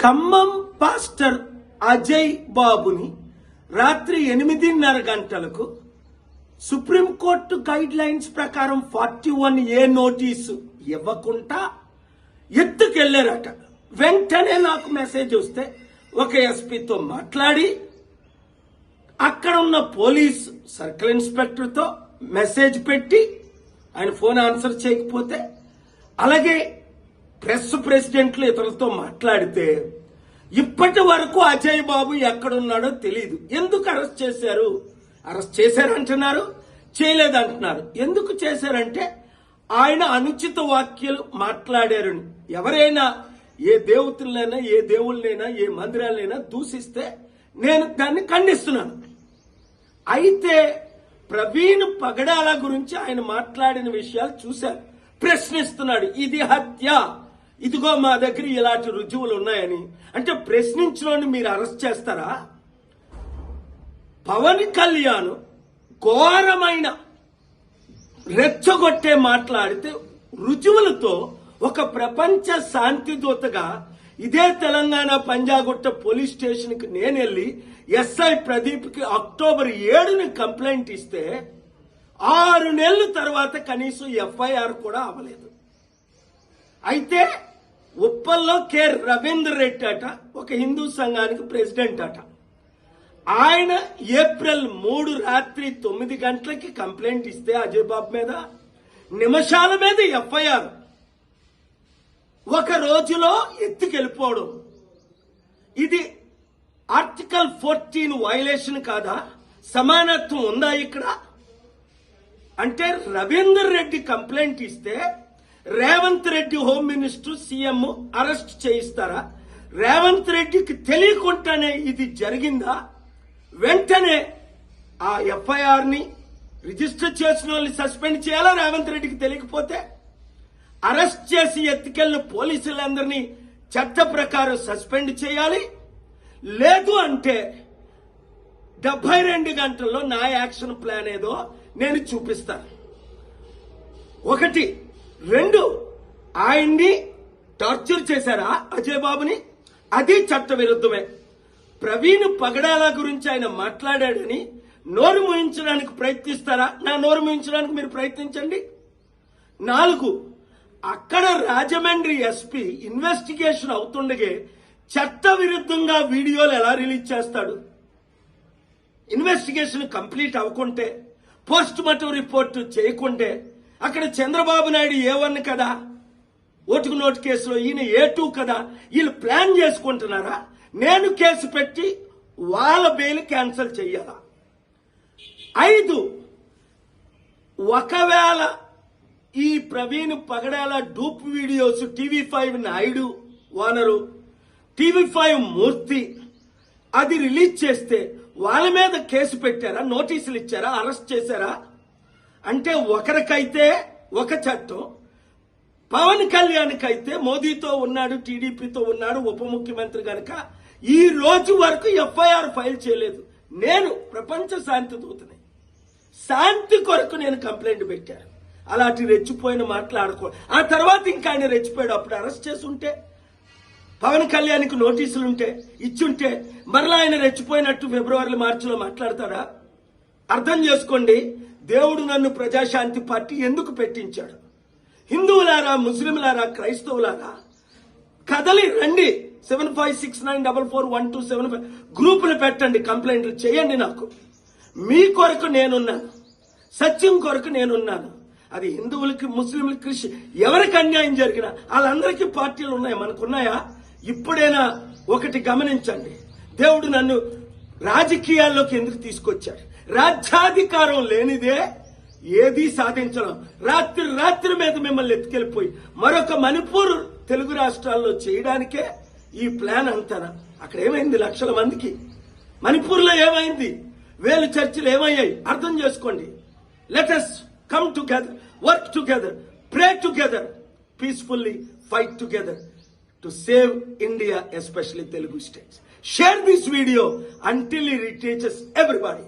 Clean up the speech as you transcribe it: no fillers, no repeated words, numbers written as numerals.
Khammam pastor Ajay బాబుని రాత్రి 8:30 గంటలకు సుప్రీంకోర్టు గైడ్ లైన్స్ ప్రకారం 41A నోటీసు ఇవ్వకుండా ఎత్తుకెళ్లారట. వెంటనే నాకు మెసేజ్ వస్తే ఒక ఎస్పీతో మాట్లాడి అక్కడ ఉన్న పోలీస్ సర్కిల్ ఇన్స్పెక్టర్తో మెసేజ్ పెట్టి ఆయన ఫోన్ ఆన్సర్ చేయకపోతే, అలాగే ప్రెస్ ప్రెసిడెంట్లు ఇతరులతో మాట్లాడితే ఇప్పటి వరకు అజయ్ బాబు ఎక్కడున్నాడో తెలియదు. ఎందుకు అరెస్ట్ చేశారు? అరెస్ట్ చేశారంటున్నారు, చేయలేదంటున్నారు. ఎందుకు చేశారంటే ఆయన అనుచిత వాక్యాలు మాట్లాడారని. ఎవరైనా ఏ దేవతలైనా ఏ దేవుళ్ళైనా ఏ మందిరాలైనా దూషిస్తే నేను దాన్ని ఖండిస్తున్నాను. అయితే ప్రవీణ్ పగడాల గురించి ఆయన మాట్లాడిన విషయాలు చూశారు. ప్రశ్నిస్తున్నాడు, ఇది హత్య, ఇదిగో మా దగ్గర ఇలాంటి రుజువులు ఉన్నాయని. అంటే ప్రశ్నించలోని మీరు అరెస్ట్ చేస్తారా? పవన్ కళ్యాణ్ ఘోరమైన రెచ్చగొట్టే మాట్లాడితే రుజువులతో ఒక ప్రపంచ శాంతి దూతగా ఇదే తెలంగాణ పంజాగుట్ట పోలీస్ స్టేషన్ కి నేను వెళ్లి ఎస్ఐ ప్రదీప్ కి అక్టోబర్ 7ని కంప్లైంట్ ఇస్తే 6 నెలల తర్వాత కనీసం ఎఫ్ఐఆర్ కూడా అవ్వలేదు. అయితే ఉప్పల్లో కె రవీందర్ రెడ్డి అట, ఒక హిందూ సంఘానికి ప్రెసిడెంట్ అట. ఆయన ఏప్రిల్ 3 రాత్రి 9 గంటలకి కంప్లైంట్ ఇస్తే అజయ్ బాబు మీద నిమిషాల మీద ఎఫ్ఐఆర్, ఒక రోజులో ఎత్తుకెళ్ళిపోవడం. ఇది ఆర్టికల్ 14 వైలేషన్ కాదా? సమానత్వం ఉందా ఇక్కడ? అంటే రవీందర్ రెడ్డి కంప్లైంట్ ఇస్తే Revanth Reddy home minister CM arrest చేయిస్తారా? రేవంత్ రెడ్డికి తెలియకుండానే ఇది జరిగిందా? వెంటనే ఆ ఎఫ్ఐఆర్ ని రిజిస్టర్ చేసిన వాళ్ళని సస్పెండ్ చేయాలా? రేవంత్ రెడ్డికి తెలియకపోతే అరెస్ట్ చేసి ఎత్తుకెళ్లిన పోలీసులందరినీ చట్ట ప్రకారం సస్పెండ్ చేయాలి. లేదు అంటే 72 గంటల్లో నా యాక్షన్ ప్లాన్ ఏదో నేను చూపిస్తాను. 1, 2 ఆయన్ని టార్చర్ చేశారా అజయ్ బాబుని? అది చట్ట విరుద్ధమే. ప్రవీణ్ పగడాల గురించి ఆయన మాట్లాడాడని నోరు మూయించడానికి ప్రయత్నిస్తారా? నా నోరు మూయించడానికి మీరు ప్రయత్నించండి. 4, అక్కడ రాజమండ్రి ఎస్పీ ఇన్వెస్టిగేషన్ అవుతుండగే చట్ట విరుద్ధంగా వీడియోలు ఎలా రిలీజ్ చేస్తాడు? ఇన్వెస్టిగేషన్ కంప్లీట్ అవ్వకుంటే, పోస్ట్ మార్టం రిపోర్ట్ చేయకుంటే, అక్కడ చంద్రబాబు నాయుడు A1 కదా, ఓటుకు నోటు కేసులో ఈయన A2 కదా, వీళ్ళు ప్లాన్ చేసుకుంటున్నారా? నేను కేసు పెట్టి వాళ్ళ బెయిల్ క్యాన్సిల్ చెయ్యాలా? 5, ఒకవేళ ఈ Praveen Pagadala dupe videos TV5 Naidu owner, TV5 Murthy అది రిలీజ్ చేస్తే వాళ్ళ మీద కేసు పెట్టారా? నోటీసులు ఇచ్చారా? అరెస్ట్ చేశారా? అంటే ఒకరికైతే ఒక చట్టం, పవన్ కళ్యాణ్కి అయితే మోదీతో ఉన్నాడు, టీడీపీతో ఉన్నాడు, ఉప ముఖ్యమంత్రి గనక ఈ రోజు వరకు ఎఫ్ఐఆర్ ఫైల్ చేయలేదు. నేను ప్రపంచ శాంతి దూతని, శాంతి కొరకు నేను కంప్లైంట్ పెట్టాను. అలాంటి రెచ్చిపోయిన మాట్లాడుకో. ఆ తర్వాత ఇంకా ఆయన రెచ్చిపోయాడు. అప్పుడు అరెస్ట్ చేసి ఉంటే, పవన్ కళ్యాణ్కి నోటీసులు ఉంటే ఇచ్చుంటే మరలా ఆయన రెచ్చిపోయినట్టు ఫిబ్రవరి మార్చిలో మాట్లాడతాడా? అర్థం చేసుకోండి. దేవుడు నన్ను ప్రజాశాంతి పార్టీ ఎందుకు పెట్టించాడు? హిందువులారా, ముస్లింలారా, క్రైస్తవులారా, కదలి రండి. 7569441275 గ్రూపులు పెట్టండి, కంప్లైంట్లు చేయండి. నాకు మీ కొరకు నేనున్నాను, సత్యం కొరకు నేనున్నాను. అది హిందువులకి, ముస్లింలకి, క్రిస్టియన్ ఎవరికి అన్యాయం జరిగినా వాళ్ళందరికీ పార్టీలు ఉన్నాయి, మనకున్నాయా? ఇప్పుడైనా ఒకటి గమనించండి, దేవుడు నన్ను రాజకీయాల్లోకి ఎందుకు తీసుకొచ్చాడు? రాజ్యాధికారం లేనిదే ఏదీ సాధించడం. రాత్రి మీద మిమ్మల్ని ఎత్తుకెళ్లిపోయి మరొక మణిపూర్ తెలుగు రాష్ట్రాల్లో చేయడానికే ఈ ప్లాన్ అంటారా? అక్కడ ఏమైంది? లక్షల మందికి. మణిపూర్లో ఏమైంది? 1000 చర్చిలు ఏమయ్యాయి? అర్థం చేసుకోండి. Let us come together, work together, pray together, peacefully fight together to save India, especially Telugu states. Share this video until it reaches everybody.